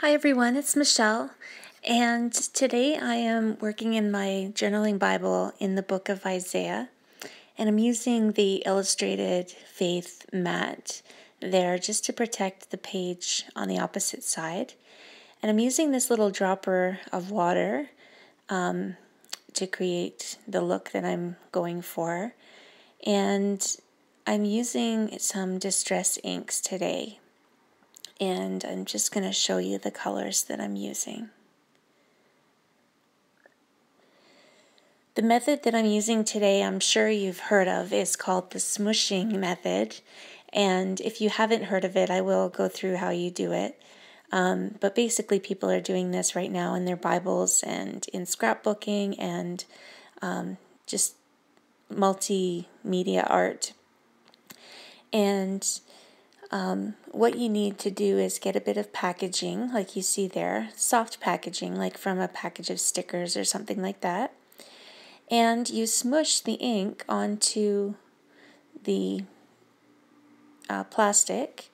Hi everyone, it's Michelle, and today I am working in my journaling Bible in the book of Isaiah, and I'm using the illustrated faith mat there just to protect the page on the opposite side. And I'm using this little dropper of water to create the look that I'm going for, and I'm using some distress inks today. And I'm just going to show you the colors that I'm using. The method that I'm using today, I'm sure you've heard of, is called the smooshing method. And if you haven't heard of it, I will go through how you do it. But basically, people are doing this right now in their Bibles and in scrapbooking and just multimedia art. And what you need to do is get a bit of packaging, like you see there, soft packaging, like from a package of stickers or something like that. And you smush the ink onto the plastic.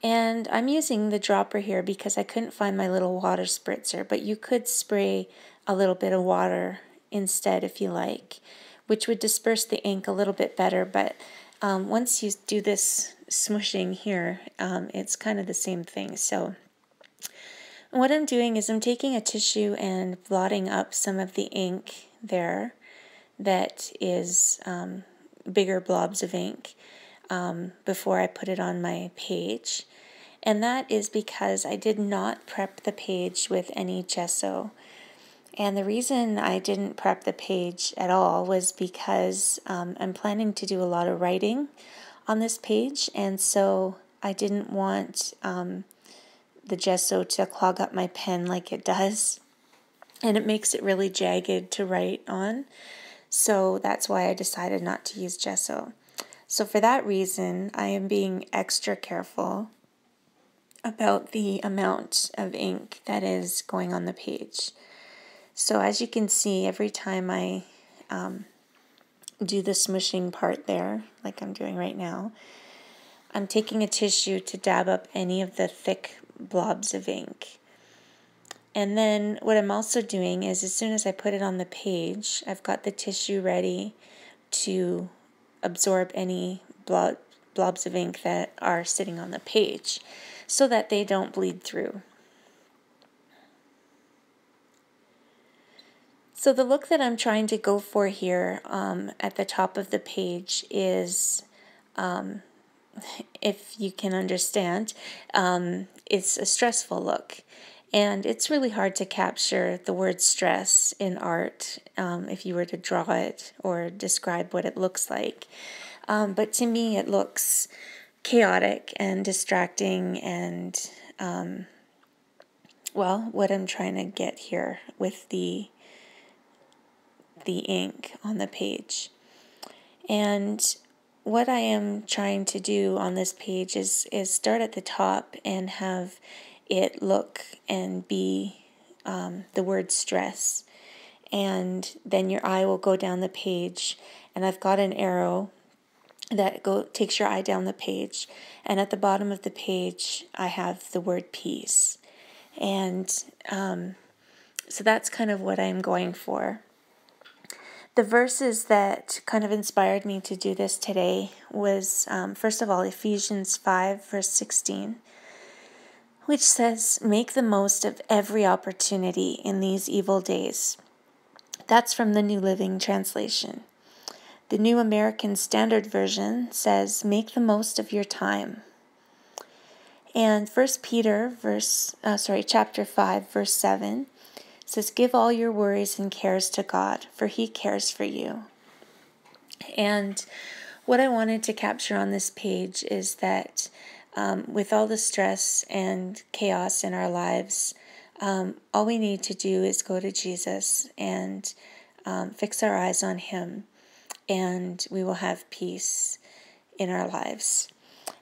And I'm using the dropper here because I couldn't find my little water spritzer, but you could spray a little bit of water instead if you like, which would disperse the ink a little bit better. But once you do this smushing here, it's kind of the same thing. So what I'm doing is I'm taking a tissue and blotting up some of the ink there that is bigger blobs of ink before I put it on my page. And that is because I did not prep the page with any gesso. And the reason I didn't prep the page at all was because I'm planning to do a lot of writing on this page, and so I didn't want the gesso to clog up my pen like it does, and it makes it really jagged to write on. So that's why I decided not to use gesso. So for that reason, I am being extra careful about the amount of ink that is going on the page. So as you can see, every time I do the smushing part there, like I'm doing right now, I'm taking a tissue to dab up any of the thick blobs of ink. And then what I'm also doing is as soon as I put it on the page, I've got the tissue ready to absorb any blobs of ink that are sitting on the page so that they don't bleed through. So the look that I'm trying to go for here at the top of the page is, if you can understand, it's a stressful look. And it's really hard to capture the word stress in art if you were to draw it or describe what it looks like. But to me, it looks chaotic and distracting and, what I'm trying to get here with the ink on the page. And what I am trying to do on this page is start at the top and have it look and be the word stress. And then your eye will go down the page, and I've got an arrow that takes your eye down the page, and at the bottom of the page I have the word peace. And so that's kind of what I'm going for. The verses that kind of inspired me to do this today was, first of all, Ephesians 5, verse 16, which says, "Make the most of every opportunity in these evil days." That's from the New Living Translation. The New American Standard Version says, "Make the most of your time." And 1 Peter chapter 5, verse 7 says, "Give all your worries and cares to God, for He cares for you." And what I wanted to capture on this page is that with all the stress and chaos in our lives, all we need to do is go to Jesus and fix our eyes on Him, and we will have peace in our lives.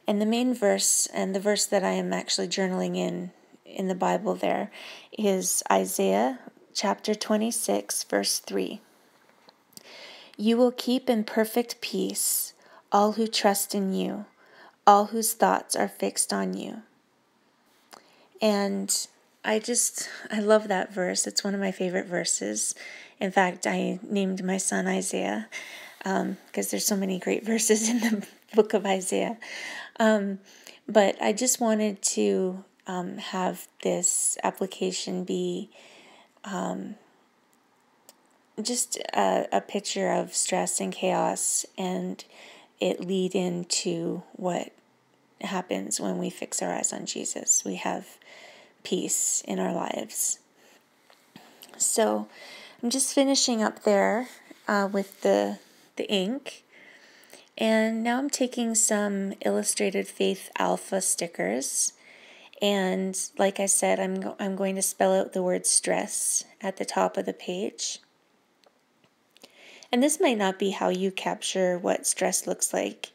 And the main verse, and the verse that I am actually journaling in the Bible there, is Isaiah chapter 26, verse 3. "You will keep in perfect peace all who trust in you, all whose thoughts are fixed on you." And I love that verse. It's one of my favorite verses. In fact, I named my son Isaiah because there's so many great verses in the book of Isaiah. But I just wanted to have this application be just a picture of stress and chaos, and it lead into what happens when we fix our eyes on Jesus. We have peace in our lives. So I'm just finishing up there with the ink. And now I'm taking some Illustrated Faith Alpha stickers. And like I said, I'm going to spell out the word stress at the top of the page. And this might not be how you capture what stress looks like.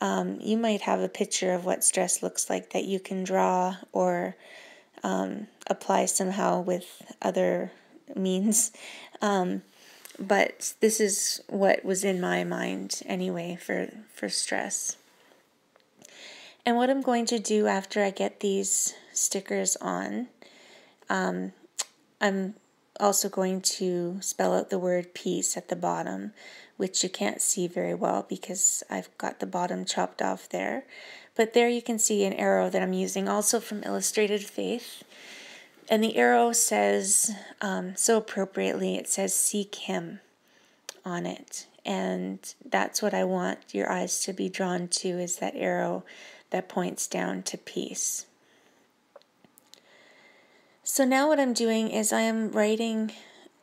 You might have a picture of what stress looks like that you can draw or apply somehow with other means. But this is what was in my mind anyway for stress. And what I'm going to do after I get these stickers on, I'm also going to spell out the word peace at the bottom, which you can't see very well because I've got the bottom chopped off there. But there you can see an arrow that I'm using, also from Illustrated Faith. And the arrow says, so appropriately, it says, "Seek Him" on it. And that's what I want your eyes to be drawn to, is that arrow that points down to peace. So now what I'm doing is I am writing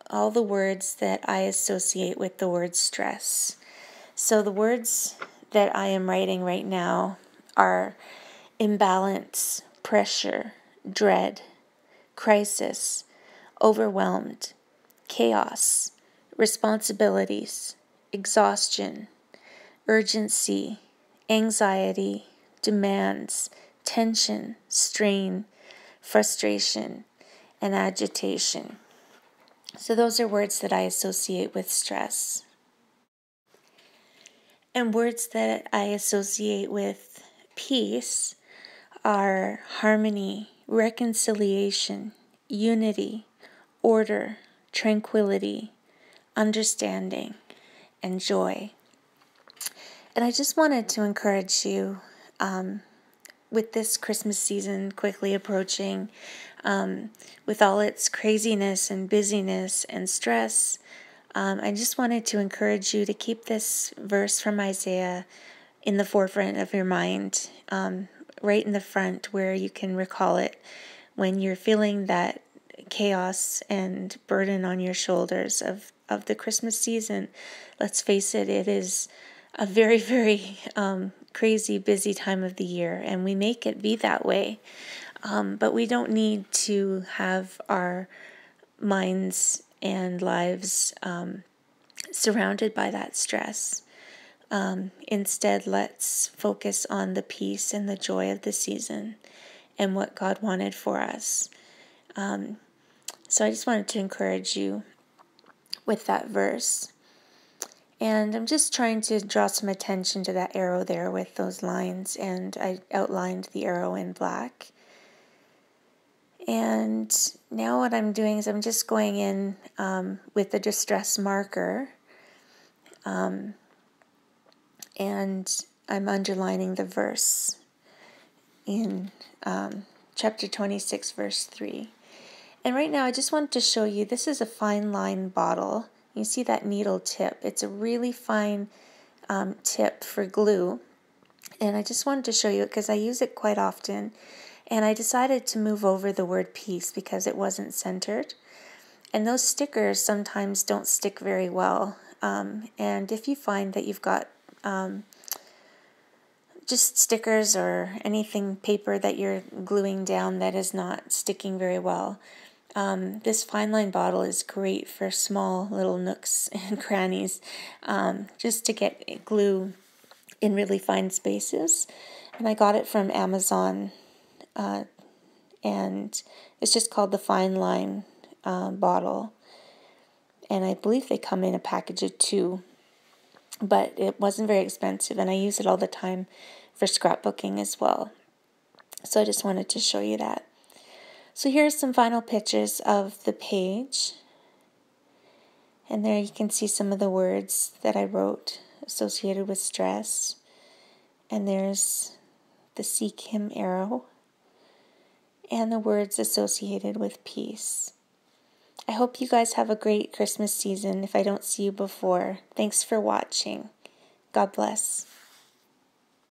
all the words that I associate with the word stress. So the words that I am writing right now are imbalance, pressure, dread, crisis, overwhelmed, chaos, responsibilities, exhaustion, urgency, anxiety, demands, tension, strain, frustration, and agitation. So those are words that I associate with stress. And words that I associate with peace are harmony, reconciliation, unity, order, tranquility, understanding, and joy. And I just wanted to encourage you, with this Christmas season quickly approaching, with all its craziness and busyness and stress, I just wanted to encourage you to keep this verse from Isaiah in the forefront of your mind, right in the front where you can recall it when you're feeling that chaos and burden on your shoulders of the Christmas season. Let's face it, it is a very, very crazy, busy time of the year, and we make it be that way. But we don't need to have our minds and lives surrounded by that stress. Instead, let's focus on the peace and the joy of the season and what God wanted for us. So I just wanted to encourage you with that verse. And I'm just trying to draw some attention to that arrow there with those lines, and I outlined the arrow in black. And now what I'm doing is I'm just going in with the distress marker, and I'm underlining the verse in chapter 26, verse 3. And right now I just want to show you, this is a fine line bottle. You see that needle tip. It's a really fine tip for glue. And I just wanted to show you it because I use it quite often. And I decided to move over the word peace because it wasn't centered. And those stickers sometimes don't stick very well. And if you find that you've got just stickers or anything, paper that you're gluing down that is not sticking very well, this fine line bottle is great for small little nooks and crannies, just to get glue in really fine spaces. And I got it from Amazon, and it's just called the Fine Line bottle. And I believe they come in a package of 2, but it wasn't very expensive, and I use it all the time for scrapbooking as well. So I just wanted to show you that. So here's some final pictures of the page. And there you can see some of the words that I wrote associated with stress. And there's the Seek Him arrow and the words associated with peace. I hope you guys have a great Christmas season if I don't see you before. Thanks for watching. God bless.